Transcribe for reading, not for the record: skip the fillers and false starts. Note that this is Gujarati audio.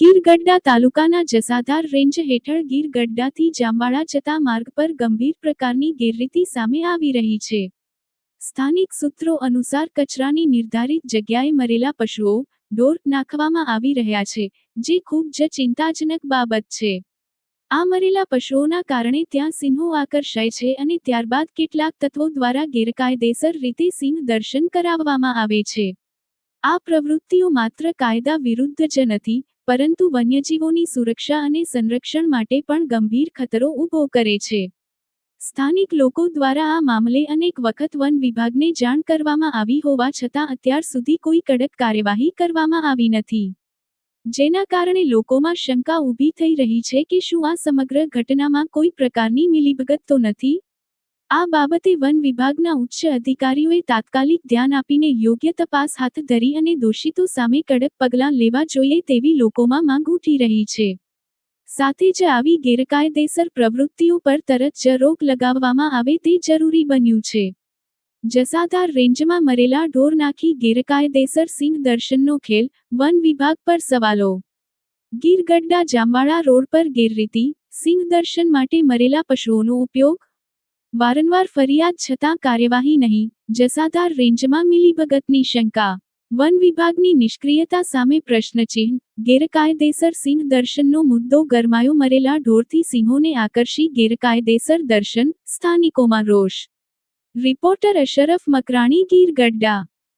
ગીર ગઢડા તાલુકાના જસાધાર રેન્જ હેઠળ ગીર ગઢડાથી જામવાળા જતા માર્ગ પર ગંભીર પ્રકારની ગેરરીતિ સામે આવી રહી છે. સ્થાનિક સૂત્રો અનુસાર કચરાની નિર્ધારિત જગ્યાએ મરેલા પશુઓ, ઢોર નાખવામાં આવી રહ્યા છે, જે ખૂબ જ ચિંતાજનક બાબત છે. આ મરેલા પશુઓના કારણે ત્યાં સિંહો આકર્ષાય છે અને ત્યારબાદ કેટલાક તત્વો દ્વારા ગેરકાયદેસર રીતે સિંહ દર્શન કરાવવામાં આવે છે. આ પ્રવૃત્તિઓ માત્ર કાયદા વિરુદ્ધ જ નથી, પરંતુ વન્યજીવોની સુરક્ષા અને સંરક્ષણ માટે પણ ગંભીર ખતરો ઊભો કરે છે. સ્થાનિક લોકો દ્વારા આ મામલે અનેક વખત વન વિભાગને જાણ કરવામાં આવી હોવા છતાં અત્યાર સુધી કોઈ કડક કાર્યવાહી કરવામાં આવી નથી. જેના કારણે લોકોમાં શંકા ઊભી થઈ રહી છે કે શું આ સમગ્ર ઘટનામાં કોઈ પ્રકારની મિલીભગત તો નથી? આ બાબતે વન વિભાગના ઉચ્ચ અધિકારીઓએ તાત્કાલિક ધ્યાન આપીને યોગ્ય તપાસ હાથ ધરી અને દોષિતો સામે કડક પગલાં લેવા જોઈએ તેવી લોકોમાં માંગ ઉઠી રહી છે. સાથે જ આવી ગેરકાયદેસર પ્રવૃત્તિઓ પર તરત જ રોક લગાવવામાં આવે તે જરૂરી બન્યું છે. જસાધાર રેન્જમાં મરેલા ઢોર નાખી ગેરકાયદેસર સિંહ દર્શનનો ખેલ, વન વિભાગ પર સવાલો. ગીર ગઢડા જામવાળા રોડ પર ગેરરીતિ, સિંહ દર્શન માટે મરેલા પશુઓનો ઉપયોગ. વારંવાર ફરિયાદ છતાં કાર્યવાહી નહીં, જસાધાર રેન્જમાં મિલીભગતની શંકા. વન વિભાગની નિષ્ક્રિયતા સામે પ્રશ્નચિહ્ન. ગેરકાયદેસર સિંહ દર્શનનો મુદ્દો ગરમાયો મરેલા ઢોરથી સિંહોને આકર્ષી ગેરકાયદેસર દર્શન, સ્થાનિકોમાં રોષ. રિપોર્ટર અશરફ મકરાણી, ગીર ગઢડા.